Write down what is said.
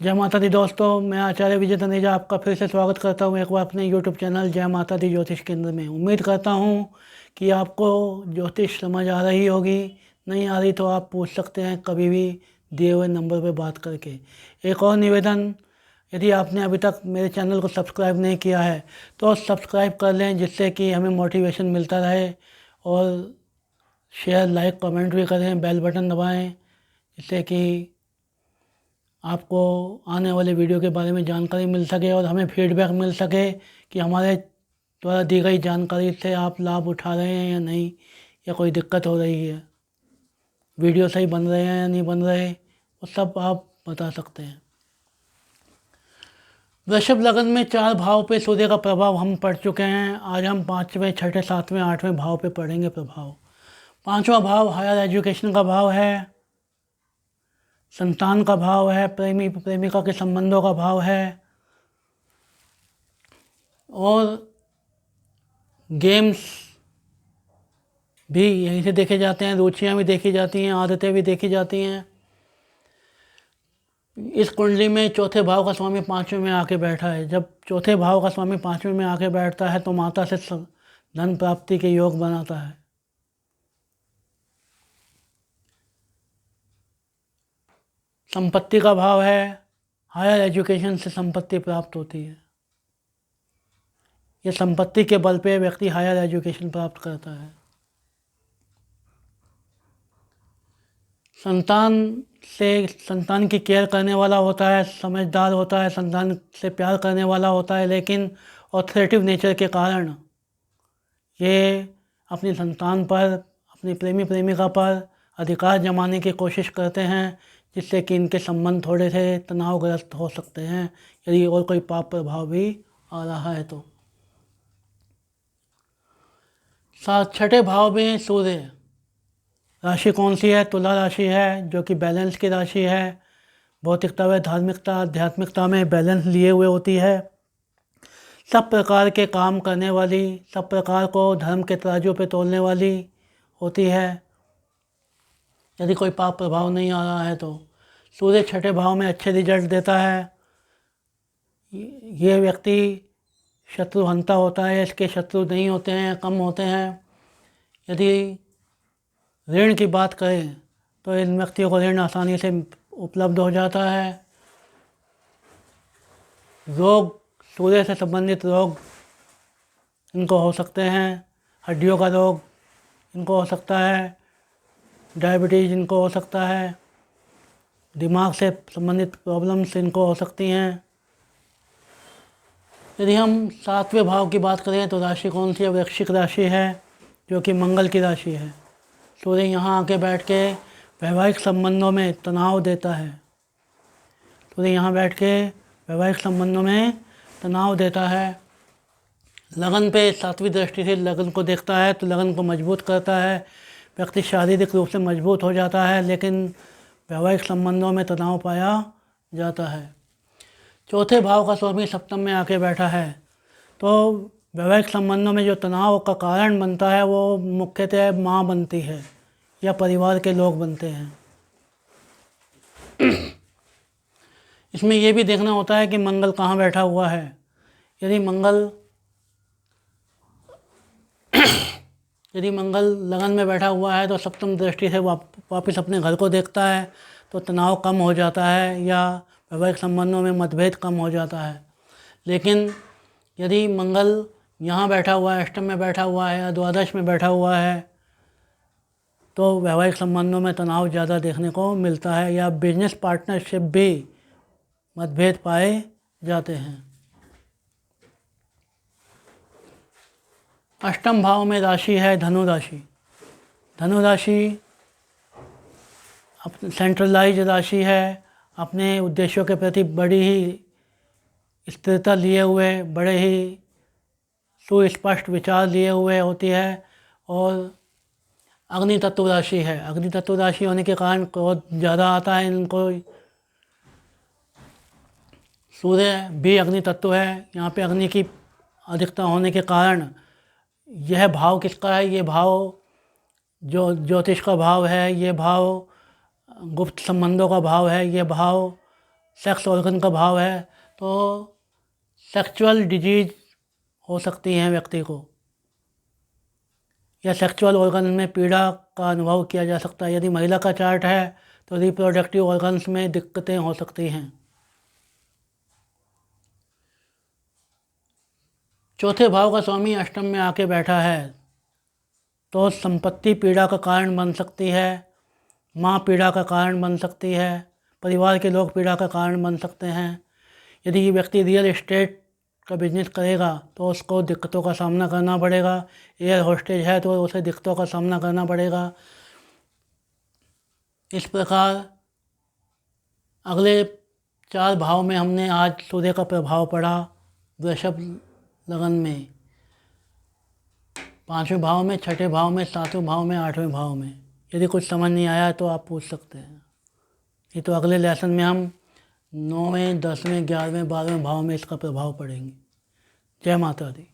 जय माता दी दोस्तों, मैं आचार्य विजय तनेजा आपका फिर से स्वागत करता हूं एक बार अपने यूट्यूब चैनल जय माता दी ज्योतिष केंद्र में। उम्मीद करता हूं कि आपको ज्योतिष समझ आ रही होगी। नहीं आ रही तो आप पूछ सकते हैं कभी भी दिए हुए नंबर पर बात करके। एक और निवेदन, यदि आपने अभी तक मेरे चैनल को सब्सक्राइब नहीं किया है तो सब्सक्राइब कर लें, जिससे कि हमें मोटिवेशन मिलता रहे। और शेयर, लाइक, कमेंट भी करें, बेल बटन दबाएँ, जिससे कि आपको आने वाले वीडियो के बारे में जानकारी मिल सके और हमें फीडबैक मिल सके कि हमारे द्वारा दी गई जानकारी से आप लाभ उठा रहे हैं या नहीं, या कोई दिक्कत हो रही है, वीडियो सही बन रहे हैं या नहीं बन रहे, वो सब आप बता सकते हैं। वृषभ लगन में 4 भाव पे सूर्य का प्रभाव हम पढ़ चुके हैं। आज हम 5वें, 6ठे, 7वें, 8वें भाव पे पढ़ेंगे प्रभाव। 5वां भाव हायर एजुकेशन का भाव है, संतान का भाव है, प्रेमी प्रेमिका के संबंधों का भाव है, और गेम्स भी यहीं से देखे जाते हैं, रुचियाँ भी देखी जाती हैं, आदतें भी देखी जाती हैं। इस कुंडली में चौथे भाव का स्वामी 5वें में आके बैठा है। जब चौथे भाव का स्वामी 5वें में आके बैठता है तो माता से धन प्राप्ति के योग बनाता है। संपत्ति का भाव है, हायर एजुकेशन से संपत्ति प्राप्त होती है। ये संपत्ति के बल पे व्यक्ति हायर एजुकेशन प्राप्त करता है। संतान की केयर करने वाला होता है, समझदार होता है, संतान से प्यार करने वाला होता है, लेकिन ऑथोरेटिव नेचर के कारण ये अपनी संतान पर, अपनी प्रेमी प्रेमिका पर अधिकार जमाने की कोशिश करते हैं, जिससे कि इनके संबंध थोड़े से तनावग्रस्त हो सकते हैं यदि और कोई पाप प्रभाव भी आ रहा है तो। 6ठे भाव में सूर्य, राशि कौन सी है? तुला राशि है, जो कि बैलेंस की राशि है। भौतिकता व धार्मिकता, आध्यात्मिकता में बैलेंस लिए हुए होती है। सब प्रकार के काम करने वाली, सब प्रकार को धर्म के तराजू पे तोलने वाली होती है, यदि कोई पाप प्रभाव नहीं आ रहा है तो। सूर्य 6ठे भाव में अच्छे रिजल्ट देता है। ये व्यक्ति शत्रुहंता होता है, इसके शत्रु नहीं होते हैं, कम होते हैं। यदि ऋण की बात करें तो इन व्यक्तियों को ऋण आसानी से उपलब्ध हो जाता है। रोग, सूर्य से संबंधित रोग इनको हो सकते हैं। हड्डियों का रोग इनको हो सकता है, डायबिटीज़ इनको हो सकता है, दिमाग से संबंधित प्रॉब्लम्स इनको हो सकती हैं। यदि हम 7वें भाव की बात करें तो राशि कौन सी है? वृश्चिक राशि है, जो कि मंगल की राशि है। सूर्य यहाँ आके बैठ के वैवाहिक संबंधों में तनाव देता है। सूर्य यहाँ बैठ के वैवाहिक संबंधों में तनाव देता है। लगन पे 7वीं दृष्टि से लगन को देखता है तो लगन को मजबूत करता है। व्यक्ति शारीरिक रूप से मजबूत हो जाता है, लेकिन वैवाहिक संबंधों में तनाव पाया जाता है। चौथे भाव का स्वामी सप्तम में आके बैठा है, तो वैवाहिक संबंधों में जो तनाव का कारण बनता है वो मुख्यतः माँ बनती है या परिवार के लोग बनते हैं। इसमें ये भी देखना होता है कि मंगल कहाँ बैठा हुआ है। यदि मंगल लगन में बैठा हुआ है तो सप्तम दृष्टि से वापस अपने घर को देखता है, तो तनाव कम हो जाता है या वैवाहिक संबंधों में मतभेद कम हो जाता है। लेकिन यदि मंगल यहाँ बैठा हुआ है, अष्टम में बैठा हुआ है या द्वादश में बैठा हुआ है, तो वैवाहिक संबंधों में तनाव ज़्यादा देखने को मिलता है या बिजनेस पार्टनरशिप भी मतभेद पाए जाते हैं। अष्टम भाव में राशि है धनु राशि। धनु राशि अपने सेंट्रलाइज राशि है, अपने उद्देश्यों के प्रति बड़ी ही स्थिरता लिए हुए, बड़े ही सुस्पष्ट विचार लिए हुए होती है। और अग्नि तत्व राशि है। अग्नि तत्व राशि होने के कारण क्रोध ज़्यादा आता है इनको। सूर्य भी अग्नि तत्व है, यहाँ पे अग्नि की अधिकता होने के कारण यह भाव किसका है? ये भाव जो ज्योतिष का भाव है, ये भाव गुप्त संबंधों का भाव है, ये भाव सेक्स ऑर्गन का भाव है तो सेक्सुअल डिजीज़ हो सकती हैं व्यक्ति को, या सेक्सुअल ऑर्गन में पीड़ा का अनुभव किया जा सकता है। यदि महिला का चार्ट है तो रिप्रोडक्टिव ऑर्गन्स में दिक्कतें हो सकती हैं। चौथे भाव का स्वामी अष्टम में आके बैठा है तो संपत्ति पीड़ा का कारण बन सकती है, माँ पीड़ा का कारण बन सकती है, परिवार के लोग पीड़ा का कारण बन सकते हैं। यदि ये व्यक्ति रियल एस्टेट का बिजनेस करेगा तो उसको दिक्कतों का सामना करना पड़ेगा। एयर होस्टेज है तो उसे दिक्कतों का सामना करना पड़ेगा। इस प्रकार अगले 4 भाव में हमने आज सूर्य का प्रभाव पड़ा वृषभ लगन में, 5वें भाव में, 6ठे भाव में, 7वें भाव में, 8वें भाव में। यदि कुछ समझ नहीं आया तो आप पूछ सकते हैं। ये तो अगले लेसन में हम 9वें, 10वें, 11वें, 12वें भाव में इसका प्रभाव पड़ेंगे। जय माता दी।